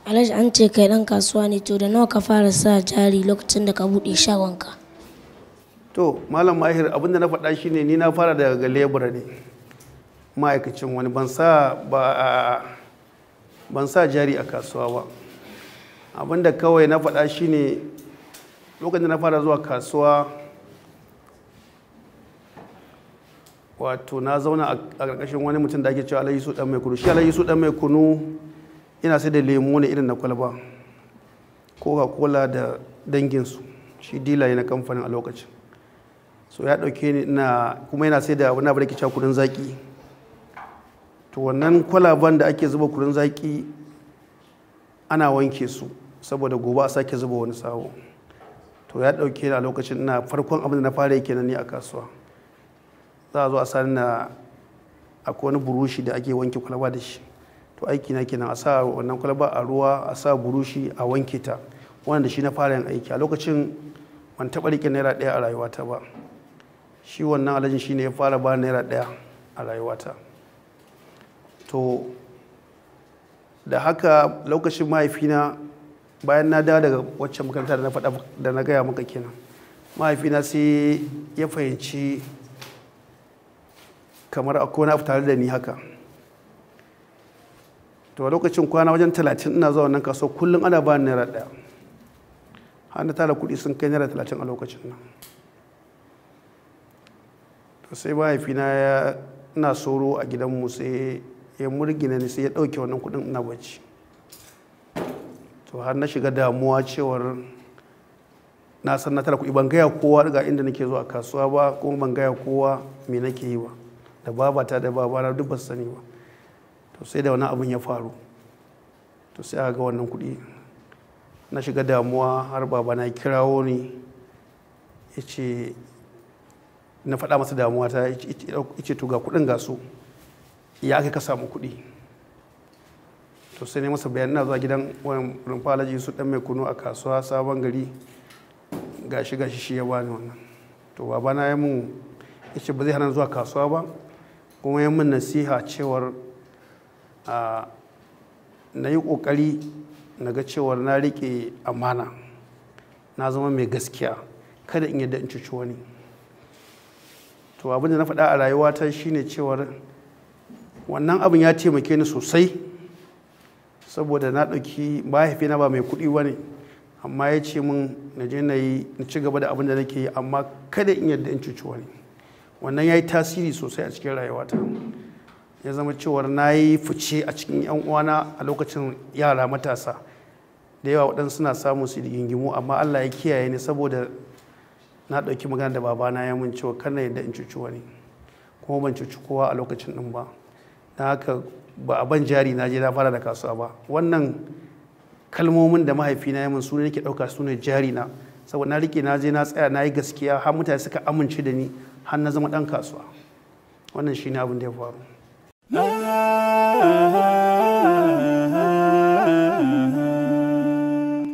Alhaji an ce kai dan kasuwa ne, to da nawa ka fara sa jari lokacin da ka buɗe shagonka? To malam Mahir, abinda na faɗa shine ni na fara daga lebura ne, ma'aikacin wani, ban sa jari a kasuwa ba. Abinda kawai na faɗa shine lokacin da na fara zuwa kasuwa, wato na zauna a ƙarƙashin wani mutum da ake cewa Alhaji su dan mai kunu. Shi Alhaji su dan mai kunu yana sai da lemu ne irin na kwalba, Coca-Cola da danginsu, shi dila na kamfanin a lokacin. So ya ɗauke ni kuma yana sai da wani abu da ke cewa kunun zaki. To wannan kwalaban da ake zuba kunun zaki ana wanke su saboda gobe a sake zuba wani sabo. To ya ɗauke ni a lokacin ina farkon abin da na fara yake nan ne a kasuwa. Za a zo a sani na akwai wani burushi da ake wanke kwalaba da shi. To aiki na kenan a sa wannan kwalaba a ruwa, a sa burushi a wanke ta, wanda shi na fara yin aiki. A lokacin ban taɓa riƙe naira ɗaya a rayuwata ba. Shi wannan alhajin shi ne ya fara ba naira ɗaya a rayuwata. To da haka lokacin mahaifina, bayan na dawo daga wacce makaranta da na faɗa da na gaya maka kenan, mahaifina sai ya fahimci kamar akwai wani abu tare da ni haka. To a lokacin kwana wajen 30 ina zuwa wannan kasuwa, kullum ana ba naira ɗaya. Har na tara kuɗi sun kai naira 30 a lokacin nan. To sai mahaifina ina soro a gidanmu sai ya murgina ni, sai ya ɗauke wannan kuɗin ina bacci. To har na shiga damuwa cewar na san na tara kuɗi, ban gaya kowa daga inda nake zuwa kasuwa ba, kuma ban gaya kowa me nake yi ba, da babata da babana duk ba su sani ba. To sai da wannan abin ya faru, to sai aka ga wannan kuɗi. Na shiga damuwa har babana ya kirawo ni, ya ce na faɗa masa damuwa ta, ya ce to ga kuɗin ga su, ya aka ka samu kuɗi. To sai ne masa bayan, ina zuwa gidan wani rumfa Alhaji su dan mai kunu a kasuwa Sabon Gari, gashi shi ya bani wannan. To babana ya mun, ya ce ba zai hana zuwa kasuwa ba, kuma ya mun nasiha cewar na yi ƙoƙari na ga cewar na riƙe amana, na zama mai gaskiya, kada in yadda in cuci wani. To abin da na faɗa a rayuwata shine cewar wannan abin ya taimake ni sosai, saboda na ɗauki mahaifina ba mai kuɗi ba ne, amma ya ce min na je na ci gaba da abin da nake yi, amma kada in yadda in cuci wani. Wannan ya yi tasiri sosai a cikin rayuwata. Ya zama cewar na yi fice a cikin 'yan uwana a lokacin yara matasa da yawa, waɗansu suna samun su rigingimu, amma Allah ya kiyaye ni saboda na ɗauki magana da babana ya mun cewa kana yadda in cuci wani, kuma ban cuci kowa a lokacin ɗin ba. Don haka ba a ban jari na je na fara da kasuwa ba. Wannan kalmomin da mahaifina ya mun su ne nake ɗauka su ne jari na, saboda na rike, na je na tsaya na yi gaskiya, har mutane suka amince da ni, har na zama ɗan kasuwa. Wannan shi ne abin da ya faru.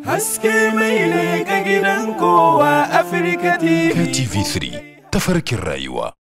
Haske mai leƙa gidan kowa Afirka TV. TV3 tafarkin rayuwa.